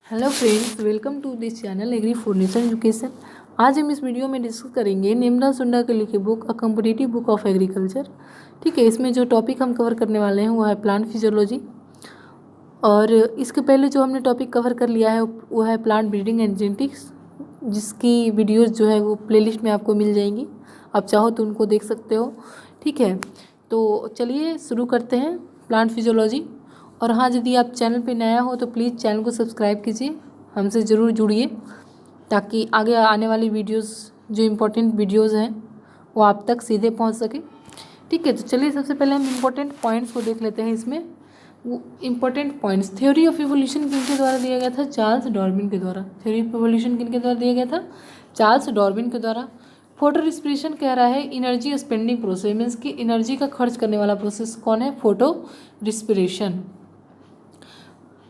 Hello friends, welcome to this channel agri formation education. आज हम इस वीडियो में डिस्कस करेंगे निर्मला सुंडा के लिखे book a competitive book of agriculture. ठीक है, इसमें जो टॉपिक हम कवर करने वाले हैं वो है प्लांट फिजियोलॉजी। और इसके पहले जो हमने टॉपिक कवर कर लिया है वो है प्लांट ब्रीडिंग एंड जेनेटिक्स, जिसकी वीडियोज़ जो है वो प्लेलिस्ट में आपको मिल जाएंगी। आप चाहो तो उनको देख सकते हो। ठीक है, तो चलिए शुरू करते हैं प्लांट फिजियोलॉजी। और हाँ, यदि आप चैनल पे नया हो तो प्लीज़ चैनल को सब्सक्राइब कीजिए, हमसे ज़रूर जुड़िए ताकि आगे आने वाली वीडियोस जो इम्पोर्टेंट वीडियोस हैं वो आप तक सीधे पहुंच सके। ठीक है, तो चलिए सबसे पहले हम इम्पोर्टेंट पॉइंट्स को देख लेते हैं। इसमें वो important points, theory of evolution किनके द्वारा दिया गया था? चार्ल्स डार्विन के द्वारा। थ्योरी ऑफ इवोल्यूशन किनके द्वारा दिया गया था? चार्ल्स डार्विन के द्वारा। फोटो रिस्पिरेशन कह रहा है एनर्जी स्पेंडिंग प्रोसेस, मीन्स की एनर्जी का खर्च करने वाला प्रोसेस कौन है? Photo respiration.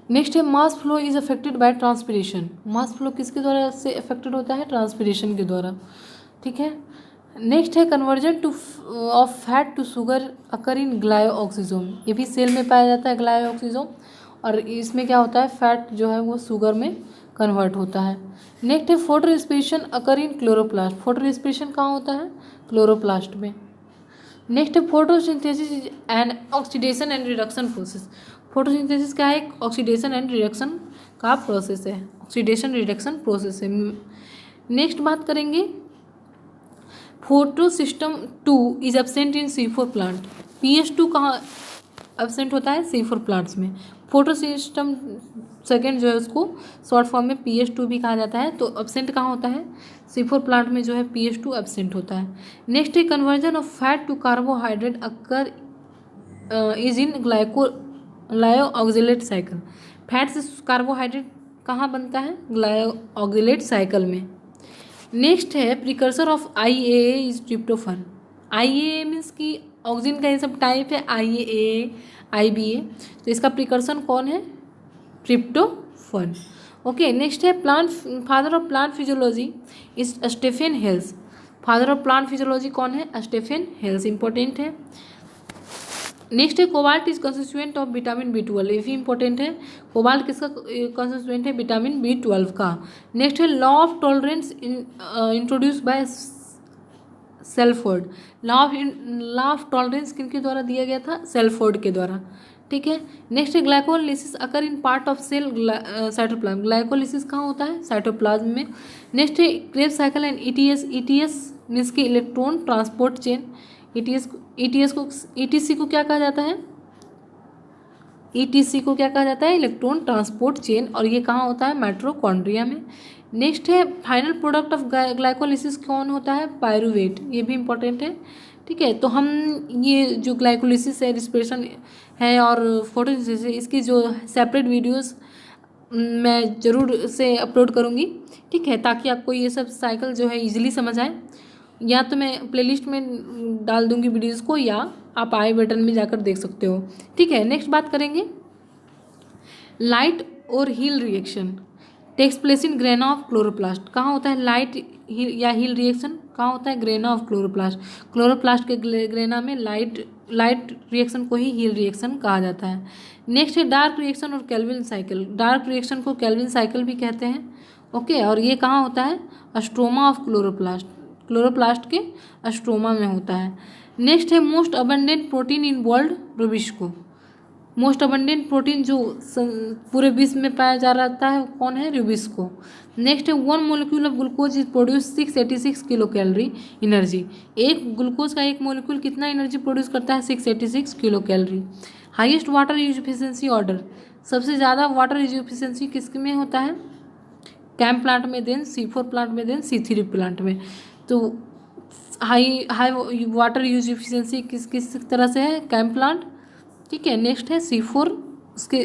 नेक्स्ट है mass flow is affected by transpiration. Mass flow किसके द्वारा से अफेक्टेड होता है? ट्रांसपिरेशन के द्वारा। ठीक है, नेक्स्ट है conversion to of fat to sugar occur in glyoxysome. ये भी सेल में पाया जाता है ग्लायोऑक्सीजोम, और इसमें क्या होता है? फैट जो है वो शुगर में कन्वर्ट होता है। नेक्स्ट है photo respiration occur in chloroplast. Photo respiration कहाँ होता है? क्लोरोप्लास्ट में। नेक्स्ट है photosynthesis and oxidation and reduction process. Photosynthesis क्या है? एक ऑक्सीडेशन एंड रिडक्शन का प्रोसेस है, ऑक्सीडेशन रिडक्शन प्रोसेस है। नेक्स्ट बात करेंगे photo system 2 is absent in C4 plant. PS2 कहाँ एब्सेंट होता है? C4 प्लांट्स में। फोटो सिस्टम सेकेंड जो है उसको शॉर्ट फॉर्म में PS2 भी कहा जाता है। तो एब्सेंट कहाँ होता है? C4 प्लांट में जो है PS2 एब्सेंट होता है। नेक्स्ट है conversion of fat to carbohydrate occur is in glyoxylate cycle. Fat से कार्बोहाइड्रेट कहाँ बनता है? ग्लायोऑक्सिलेट साइकिल में। नेक्स्ट है precursor of IAA is tryptophan. IAA means कि ऑक्सीजन का ये सब टाइप है, IAA IBA, तो इसका प्रिकर्सन कौन है? ट्रिप्टोफन। ओके, नेक्स्ट है plant father of plant physiology is Stephen Hales. Father of plant physiology कौन है? स्टेफेन हेल्स, इंपॉर्टेंट है। नेक्स्ट है cobalt is constituent of vitamin B12। ये भी इंपॉर्टेंट है। कोबाल्ट किसका कंस्टिट्यूएंट है? विटामिन B12 का। नेक्स्ट है law of tolerance introduce by Shelford. Law of tolerance किनके द्वारा दिया गया था? सेल्फोर्ड के द्वारा। ठीक है, नेक्स्ट है glycolysis occur in part of cell cytoplasm. Glycolysis कहाँ होता है? साइटोप्लाज्म में। नेक्स्ट है Krebs cycle and ETS means की इलेक्ट्रॉन ट्रांसपोर्ट चेन। ETC को क्या कहा जाता है? ETC को क्या कहा जाता है? इलेक्ट्रॉन ट्रांसपोर्ट चेन, और ये कहाँ होता है? माइटोकॉन्ड्रिया में। नेक्स्ट है फाइनल प्रोडक्ट ऑफ ग्लाइकोलिसिस कौन होता है? पायरूवेट, ये भी इंपॉर्टेंट है। ठीक है, तो हम ये जो ग्लाइकोलिसिस है, रिस्पिरेशन है और फोटोसिंथेसिस, इसकी जो सेपरेट वीडियोस मैं ज़रूर से अपलोड करूँगी। ठीक है, ताकि आपको ये सब साइकिल जो है ईजिली समझ आए। या तो मैं प्लेलिस्ट में डाल दूंगी वीडियोस को, या आप आई बटन में जाकर देख सकते हो। ठीक है, नेक्स्ट बात करेंगे लाइट और हील reaction takes place in grana of chloroplast. कहाँ होता है लाइट या हील रिएक्शन? कहाँ होता है? Grana of chloroplast. क्लोरोप्लास्ट के ग्रेना में लाइट रिएक्शन को ही हील रिएक्शन कहा जाता है। नेक्स्ट है डार्क रिएक्शन और केल्विन साइकिल। डार्क रिएक्शन को केल्विन साइकिल भी कहते हैं। ओके, और ये कहाँ होता है? Stroma of chloroplast. क्लोरोप्लास्ट के स्ट्रोमा में होता है। नेक्स्ट है most abundant protein in world, Rubisco. Most abundant protein जो पूरे विश्व में पाया जा रहा है कौन है? रुबिस्को। नेक्स्ट है one molecule of glucose is produce 686 kilo calorie energy. एक ग्लूकोज का एक मोलिक्यूल कितना एनर्जी प्रोड्यूस करता है? 686 kilo calorie. Highest water use efficiency order, सबसे ज़्यादा वाटर यूज एफिशिएंसी किस में होता है? कैम प्लांट में, देन C4 प्लांट में, देन C3 प्लांट में। तो हाई वाटर यूज एफिशिएंसी किस तरह से है? CAM plant. ठीक है, नेक्स्ट है C4,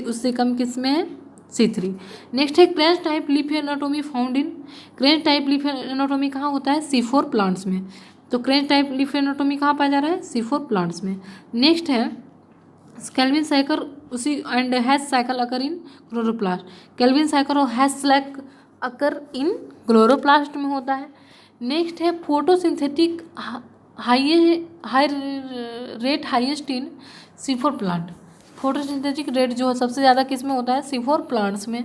उससे कम किस में है? C3। नेक्स्ट है Kranz type leaf anatomy found in. Kranz type leaf anatomy कहाँ होता है? C4 प्लांट्स में। तो क्रेंच टाइप लीफ एनाटोमी कहाँ पाया जा रहा है? C4 प्लांट्स में। नेक्स्ट है केल्विन साइकिल उसी and Hatch cycle occur in chloroplast. Calvin cycle और Hatch cycle occur in chloroplast में होता है। नेक्स्ट है photosynthetic high rate highest in C4 plant. Photosynthetic rate जो सबसे ज़्यादा किस में होता है? C4 प्लांट्स में।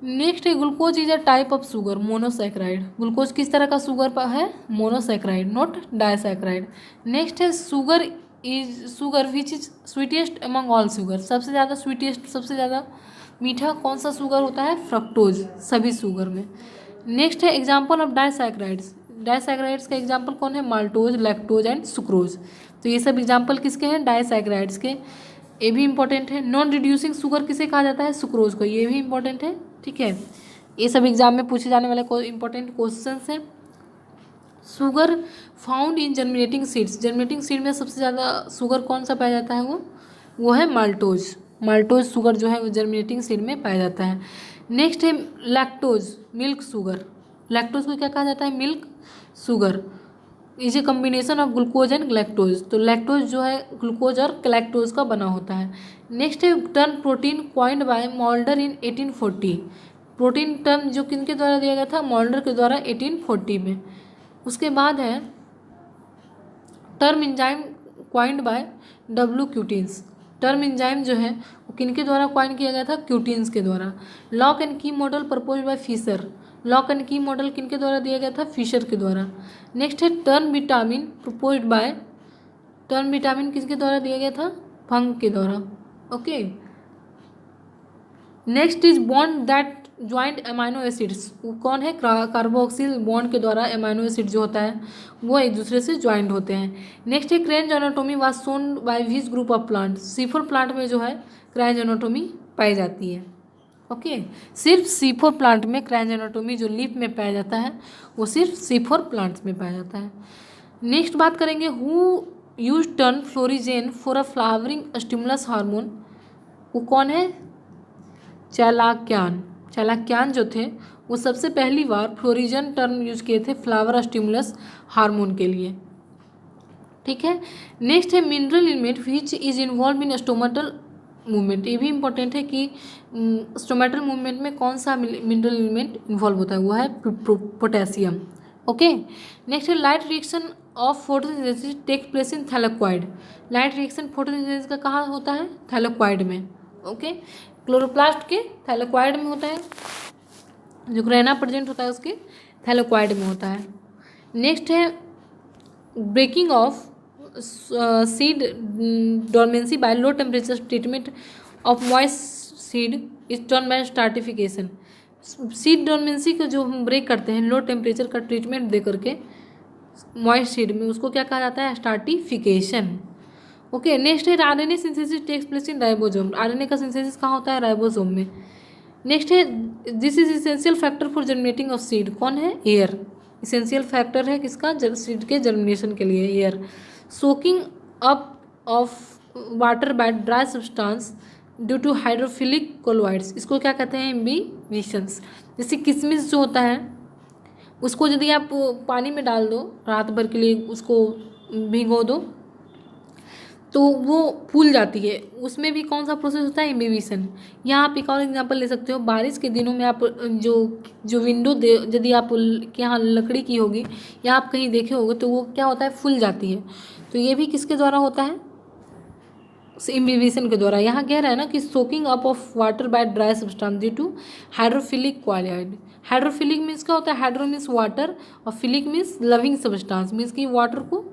नेक्स्ट है glucose is a type of sugar monosaccharide. Glucose किस तरह का शुगर है? Monosaccharide, not disaccharide. नेक्स्ट है sugar which is sweetest among all sugar. सबसे ज़्यादा स्वीटेस्ट, सबसे ज़्यादा मीठा कौन सा शुगर होता है? फ्रक्टोज, सभी शुगर में। नेक्स्ट है एग्जाम्पल ऑफ डाइसैक्राइड्स। डाइसैक्राइड्स का एग्जाम्पल कौन है? Maltose, lactose and sucrose. तो ये सब एग्जाम्पल किसके हैं? डाइसैक्राइड्स के। ये भी इंपॉर्टेंट है। नॉन रिड्यूसिंग शुगर किसे कहा जाता है? सुक्रोज को। ये भी इंपॉर्टेंट है, ठीक है। ये सब एग्जाम में पूछे जाने वाले इंपॉर्टेंट क्वेश्चन हैं। Sugar found in germinating seeds. Germinating seed में सबसे ज़्यादा शुगर कौन सा पाया जाता है? वो है माल्टोज। माल्टोज शुगर जो है वो जर्मिनेटिंग सीड में पाया जाता है। नेक्स्ट है लैक्टोज, मिल्क शुगर। लैक्टोज को क्या कहा जाता है? Milk sugar. Is a combination of glucose and lactose. तो लैक्टोज जो है ग्लूकोज और लैक्टोज का बना होता है। नेक्स्ट है term protein coined by Mulder in 1840। Protein term जो किनके द्वारा दिया गया था? मॉल्डर के द्वारा 1840 में। उसके बाद है term enzyme coined by W Kuhne. Term enzyme जो है वो किनके द्वारा क्वाइन किया गया था? क्यूटिन्स के द्वारा। Lock and key model propose by Fisher. Lock and key model किनके द्वारा दिया गया था? फिशर के द्वारा। नेक्स्ट है turn vitamin proposed by. Turn vitamin किसके द्वारा दिया गया था? फंक के द्वारा। Okay. Next is bond that joint amino acids. कौन है? कार्बोक्सिल बॉन्ड के द्वारा अमाइनो एसिड जो होता है वो एक दूसरे से ज्वाइंट होते हैं। नेक्स्ट है Kranz anatomy was shown by which group of plant. C four plant में जो है क्रेंज एनाटोमी पाई जाती है। ओके। सिर्फ सीफोर प्लांट में क्रेंज एनाटोमी जो लीफ में पाया जाता है वो सिर्फ सीफोर प्लांट्स में पाया जाता है। नेक्स्ट बात करेंगे who use term florigen for a flowering stimulus hormone. वो कौन है? चालाक्यान। चालाक्यान जो थे वो सबसे पहली बार फ्लोरिजन टर्म यूज किए थे फ्लावर स्टिमुलस हार्मोन के लिए, ठीक है। नेक्स्ट है mineral element which is involve in stomatal movement. ये भी इंपॉर्टेंट है कि स्टोमेटल मूवमेंट में कौन सा मिनरल एलिमेंट इन्वॉल्व होता है? वो है पोटेशियम। ओके। नेक्स्ट है light reaction of photosynthesis take place in thylakoid. Light reaction photosynthesis का कहाँ होता है? थैलेक्वाइड में। ओके। क्लोरोप्लास्ट के थैलेक्वाइड में होता है। जो ग्रेना प्रेजेंट होता है उसके थैलेक्वाइड में होता है। नेक्स्ट है breaking of seed dormancy by low temperature treatment of moist seed is turn by stratification. Seed dormancy को जो हम ब्रेक करते हैं लो टेम्परेचर का ट्रीटमेंट दे करके मॉइस्ट सीड में, उसको क्या कहा जाता है? स्टार्टिफिकेशन। ओके। नेक्स्ट है RNA synthesis takes place in ribosome. RNA का सिंथेसिस कहाँ होता है? राइबोसोम में। नेक्स्ट है this is essential factor for germinating of seed. कौन है? एयर। इसेंशियल फैक्टर है किसका? सीड के जर्मिनेशन के लिए air. Soaking up of water by dry substance due to hydrophilic colloids. इसको क्या कहते हैं? इम्बिबिशंस। जैसे किशमिश जो होता है उसको यदि आप पानी में डाल दो, रात भर के लिए उसको भिगो दो, तो वो फूल जाती है। उसमें भी कौन सा प्रोसेस होता है? इम्बिबिशन। यहाँ आप एक और एग्जांपल ले सकते हो। बारिश के दिनों में आप जो विंडो यदि आप के यहाँ लकड़ी की होगी या आप कहीं देखे होगे तो वो क्या होता है? फूल जाती है। तो ये भी किसके द्वारा होता है? इम्बिबिशन के द्वारा। यहाँ कह रहा है ना कि soaking up of water by dry substance due to hydrophilic quality. Hydrophilic means क्या होता है? हाइड्रो मीन्स वाटर और philic means loving substance, means कि वाटर को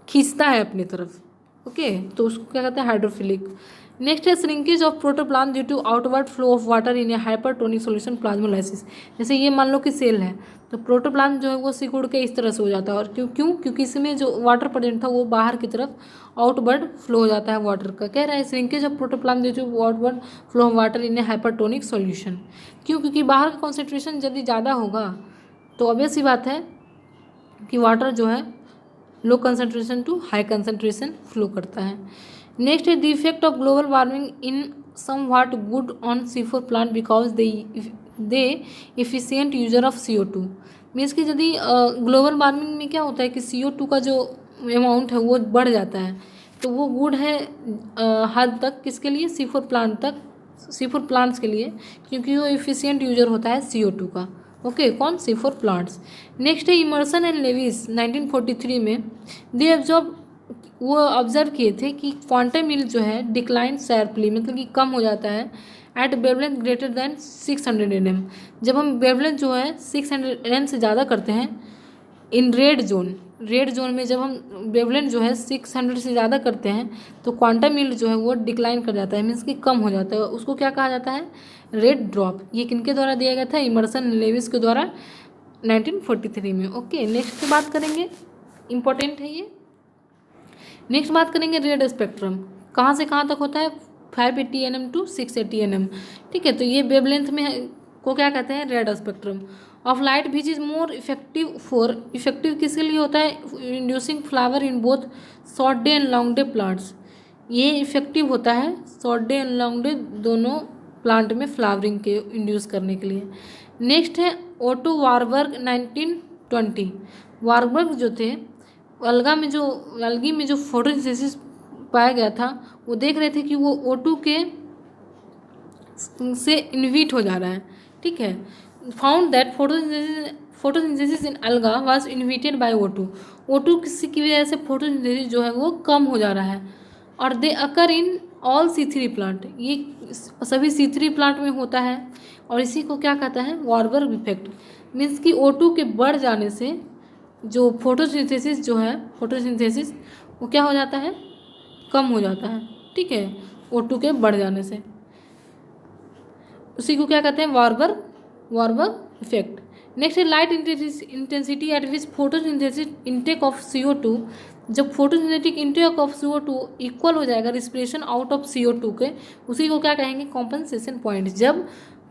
खींचता है अपनी तरफ। ओके। तो उसको क्या कहते हैं? हाइड्रोफिलिक। नेक्स्ट है shrinkage of protoplasm due to outward flow of water in a hypertonic solution plasmolysis. जैसे ये मान लो कि सेल है तो प्रोटोप्लाज्म जो है वो सिकुड़ के इस तरह से हो जाता है। और क्योंकि इसमें जो वाटर प्रेजेंट था वो बाहर की तरफ आउटवर्ड फ्लो हो जाता है वाटर का। कह रहा है shrinkage of protoplasm due to outward flow of water in a hypertonic solution. क्योंकि बाहर का कॉन्सेंट्रेशन यदि ज़्यादा होगा तो ऑब्वियस सी बात है कि वाटर जो है low concentration to high concentration flow करता है। नेक्स्ट है the effect of global warming in some what good on C4 plant because they efficient user of CO2। Means कि यदि ग्लोबल वार्मिंग में क्या होता है कि CO2 का जो अमाउंट है वो बढ़ जाता है, तो वो गुड है हद तक किसके लिए? C4 प्लांट तक, C4 प्लांट्स के लिए, क्योंकि वो इफिशियंट यूजर होता है CO2 का। ओके। कौन? C4 plants. नेक्स्ट है इमर्सन एंड लेविस 1943 में वो ऑब्जर्व किए थे कि क्वांटम यील्ड जो है डिक्लाइन शार्पली, मतलब कि कम हो जाता है at wavelength greater than 600 nm। जब हम वेवलेंथ जो है 600 nm से ज़्यादा करते हैं इन रेड जोन में जब हम वेवलेंथ जो है 600 से ज़्यादा करते हैं तो क्वांटम यील्ड जो है वो डिक्लाइन कर जाता है, मीन्स कि कम हो जाता है। उसको क्या कहा जाता है? Red drop. ये किनके द्वारा दिया गया था? इमर्सन लेविस के द्वारा 1943 में। ओके, नेक्स्ट की बात करेंगे, इंपॉर्टेंट है ये। नेक्स्ट बात करेंगे रेड स्पेक्ट्रम कहाँ से कहाँ तक होता है? 580 nm टू 680 nm। ठीक है, तो ये वेवलेंथ में को क्या कहते हैं? Red spectrum of light which is more effective किसके लिए होता है? Inducing flower in both short day and long day plants. ये इफेक्टिव होता है short day and long day दोनों प्लांट में फ्लावरिंग के इंड्यूस करने के लिए। नेक्स्ट है ओटो वारबर्ग 1920। वारबर्ग जो थे अलगी में जो फोटोसिंथेसिस पाया गया था, वो देख रहे थे कि वो O2 के से इन्वीट हो जा रहा है। ठीक है, फाउंड दैट फोटोसिंथेसिस इन अलगा वाज इन्विटेड बाय O2 किसी की वजह से फोटोसिंथेसिस जो है वो कम हो जा रहा है। और दे अकर इन ऑल C3 प्लांट, ये सभी C3 प्लांट में होता है। और इसी को क्या कहता है? Warburg effect. मीन्स कि O2 के बढ़ जाने से जो फोटोसिंथेसिस वो क्या हो जाता है? कम हो जाता है। ठीक है, O2 के बढ़ जाने से, उसी को क्या कहते हैं? Warburg effect. नेक्स्ट है light intensity at which photosynthesis intake of CO2। जब photosynthetic intake of CO2 equal हो जाएगा रिस्पिरेशन आउट ऑफ CO2 के, उसी को क्या कहेंगे? Compensation point. जब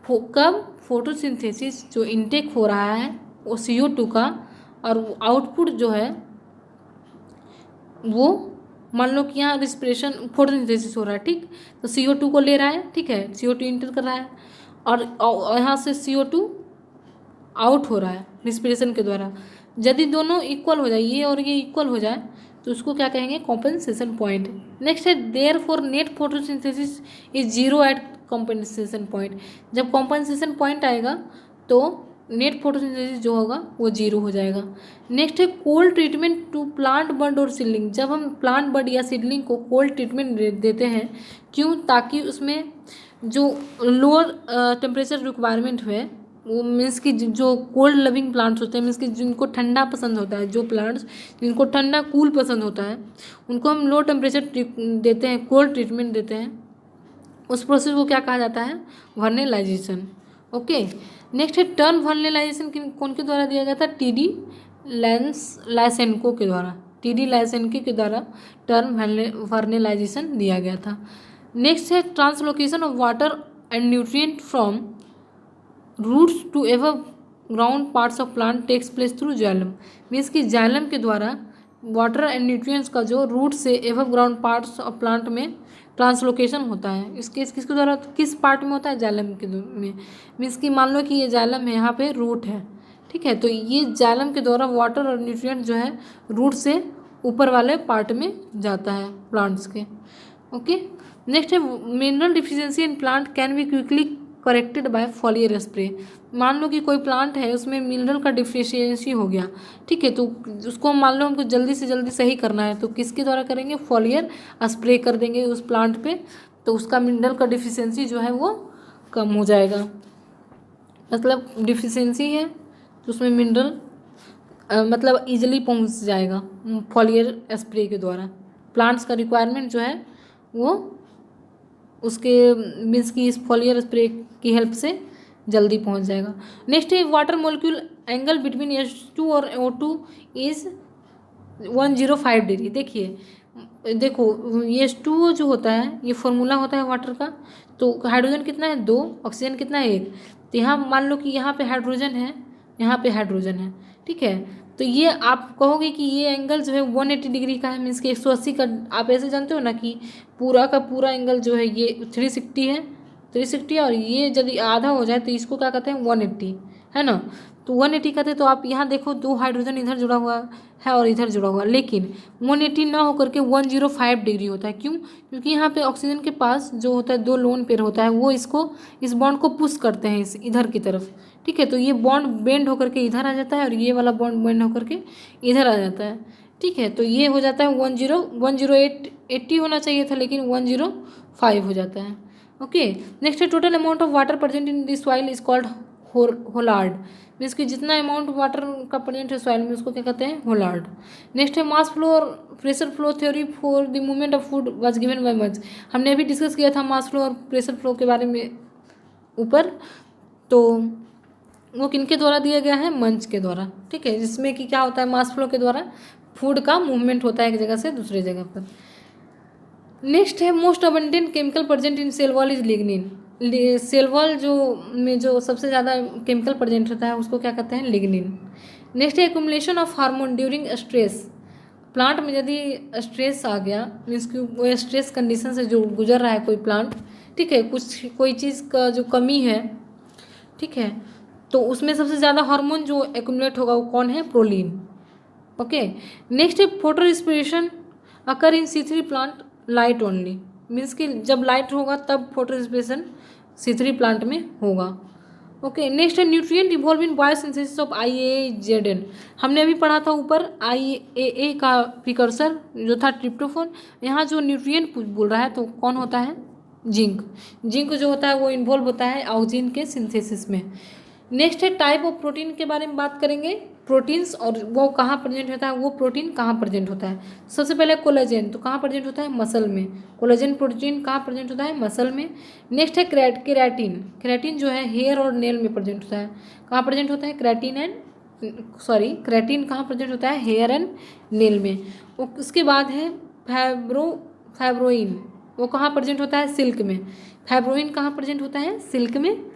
कब फोटोसिंथेसिस जो इंटेक हो रहा है वो CO2 का और आउटपुट जो है वो मान लो कि यहाँ रिस्पिरेशन फोटोसिंथेसिस हो रहा है, ठीक, तो CO2 को ले रहा है, ठीक है, CO2 इंटर कर रहा है और यहाँ से CO2 आउट हो रहा है रिस्पिरेशन के द्वारा। यदि दोनों इक्वल हो जाए, ये और ये इक्वल हो जाए, तो उसको क्या कहेंगे? Compensation point. नेक्स्ट है therefore net photosynthesis is zero at compensation point. जब कॉम्पेंसेशन पॉइंट आएगा तो नेट फोटोसिंथेसिस जो होगा वो जीरो हो जाएगा। नेक्स्ट है कोल्ड ट्रीटमेंट टू प्लांट बड और सीडलिंग। जब हम प्लांट बड या सीडलिंग को कोल्ड ट्रीटमेंट देते हैं, क्यों? ताकि उसमें जो लोअर टेम्परेचर रिक्वायरमेंट है, वो मीन्स कि जो कोल्ड लविंग प्लांट्स होते हैं, मीन्स कि जिनको ठंडा पसंद होता है, जो प्लांट्स जिनको ठंडा कूल पसंद होता है, उनको हम लो टेम्परेचर देते हैं, कोल्ड ट्रीटमेंट देते हैं। उस प्रोसेस को क्या कहा जाता है? वर्नेलाइजेशन। ओके, नेक्स्ट है टर्म वर्नेलाइजेशन कौन के द्वारा दिया गया था? TD लाइसेंको के द्वारा टर्म वर्नेलाइजेशन दिया गया था। नेक्स्ट है translocation of water and nutrient from roots to above ground parts of plant takes place through xylem. Means कि जाइलम के द्वारा वाटर एंड न्यूट्रिएंट्स का जो रूट से above ground parts of plant में ट्रांसलोकेशन होता है। किसके द्वारा, किस पार्ट में होता है? जाइलम के में। मीन्स कि मान लो कि ये जाइलम है, यहाँ पे रूट है, ठीक है, तो ये जाइलम के द्वारा वाटर और न्यूट्रिएंट जो है रूट से ऊपर वाले पार्ट में जाता है प्लांट्स के। ओके, नेक्स्ट है mineral deficiency in plant can be quickly corrected bye foliar spray. मान लो कि कोई प्लांट है उसमें मिनरल का डिफिशियंसी हो गया, ठीक है, तो उसको मान लो हमको जल्दी से जल्दी सही करना है, तो किसके द्वारा करेंगे? फॉलियर स्प्रे कर देंगे उस प्लांट पे, तो उसका मिनरल का डिफिशियंसी जो है वो कम हो जाएगा। मतलब डिफिशियंसी है तो उसमें मिनरल मतलब ईजिली पहुंच जाएगा फॉलियर स्प्रे के द्वारा। प्लांट्स का रिक्वायरमेंट जो है वो उसके मीन्स की इस फॉलियर स्प्रे की हेल्प से जल्दी पहुंच जाएगा। नेक्स्ट है water molecule angle between H2 और O2 इज़ 105 डिग्री। देखो ये H2O जो होता है ये फॉर्मूला होता है वाटर का, तो हाइड्रोजन कितना है? 2, ऑक्सीजन कितना है? 1। तो यहाँ मान लो कि यहाँ पे हाइड्रोजन है, यहाँ पे हाइड्रोजन है, ठीक है, तो ये आप कहोगे कि ये एंगल जो है 180 डिग्री का है, मीन्स कि 180 का। आप ऐसे जानते हो ना कि पूरा का पूरा एंगल जो है ये 360 है, 360, और ये यदि आधा हो जाए तो इसको क्या कहते हैं? 180, है ना। तो 180 कहते हैं, तो आप यहाँ देखो 2 हाइड्रोजन इधर जुड़ा हुआ है और इधर जुड़ा हुआ, लेकिन 180 ना होकर के 105 डिग्री होता है। क्यों? क्योंकि यहाँ पे ऑक्सीजन के पास जो होता है 2 लोन पेयर होता है, वो इस बॉन्ड को पुश करते हैं इधर की तरफ, ठीक है, तो ये बॉन्ड बेंड होकर के इधर आ जाता है और ये वाला बॉन्ड बेंड होकर के इधर आ जाता है, ठीक है, तो ये हो जाता है 108 होना चाहिए था, लेकिन 105 हो जाता है। ओके, नेक्स्ट है total amount of water present in the soil is called holard. Means कि जितना अमाउंट वाटर का प्रेजेंट है सॉइल में उसको क्या कहते हैं, होलार्ड। नेक्स्ट है मास फ्लो और pressure flow theory for the movement of food was given by Munch. हमने अभी डिस्कस किया था मास फ्लो और प्रेशर फ्लो के बारे में ऊपर, तो वो किनके द्वारा दिया गया है, मंच के द्वारा। ठीक है, जिसमें कि क्या होता है, मास फ्लो के द्वारा फूड का मूवमेंट होता है एक जगह से दूसरी जगह पर। नेक्स्ट है most abundant chemical present in cell wall is lignin. Cell wall जो सबसे ज़्यादा केमिकल प्रेजेंट होता है उसको क्या कहते हैं, लिग्निन। नेक्स्ट है accumulation of hormone during stress. Plant में यदि स्ट्रेस आ गया, मीन्स कि वो स्ट्रेस कंडीशन से जो गुजर रहा है कोई प्लांट, ठीक है, कोई चीज़ का जो कमी है, ठीक है, तो उसमें सबसे ज़्यादा हार्मोन जो एक्युमुलेट होगा वो कौन है, प्रोलीन। ओके, नेक्स्ट है फोटो रिस्पिरेशन अकर इन C3 plant light only. Means कि जब लाइट होगा तब फोटो रिस्पिरेशन C3 प्लांट में होगा। ओके, नेक्स्ट है nutrient evolve in biosynthesis of IAA-ZN। हमने अभी पढ़ा था ऊपर IAA का प्रिकर्सर जो था ट्रिप्टोफन। यहाँ जो न्यूट्रिएंट बोल रहा है तो कौन होता है, जिंक। जिंक जो होता है वो इन्वॉल्व होता है ऑक्सीजन के सिंथेसिस में। नेक्स्ट है टाइप ऑफ प्रोटीन के बारे में बात करेंगे, प्रोटीन्स और वो कहाँ प्रेजेंट होता है, वो प्रोटीन कहाँ प्रेजेंट होता है। सबसे पहले कोलेजन, तो कहाँ प्रेजेंट होता है, मसल में। कोलेजन प्रोटीन कहाँ प्रेजेंट होता है, मसल में। नेक्स्ट है केराटिन। केराटिन जो है हेयर और नेल में प्रेजेंट होता है। कहाँ प्रेजेंट होता है, केराटिन कहाँ प्रेजेंट होता है, हेयर एंड नेल में। उसके बाद है फैब्रोइन, वो कहाँ प्रेजेंट होता है, सिल्क में। फैब्रोइन कहाँ प्रेजेंट होता है, सिल्क में।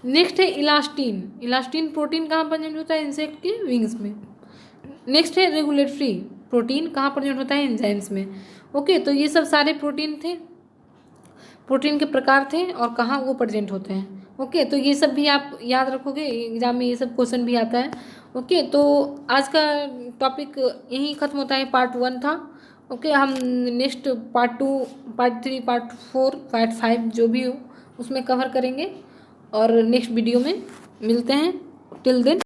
नेक्स्ट है इलास्टिन। इलास्टिन प्रोटीन कहाँ प्रेजेंट होता है, इंसेक्ट के विंग्स में। नेक्स्ट है रेगुलेटरी प्रोटीन, कहाँ प्रेजेंट होता है, एंजाइम्स में। ओके, तो ये सब सारे प्रोटीन थे, प्रोटीन के प्रकार थे और कहाँ वो प्रेजेंट होते हैं। ओके, तो ये सब भी आप याद रखोगे, एग्जाम में ये सब क्वेश्चन भी आता है। ओके, तो आज का टॉपिक यहीं ख़त्म होता है, पार्ट 1 था। ओके, हम next part 2, part 3, part 4, part 5 जो भी हो उसमें कवर करेंगे और नेक्स्ट वीडियो में मिलते हैं। Till then.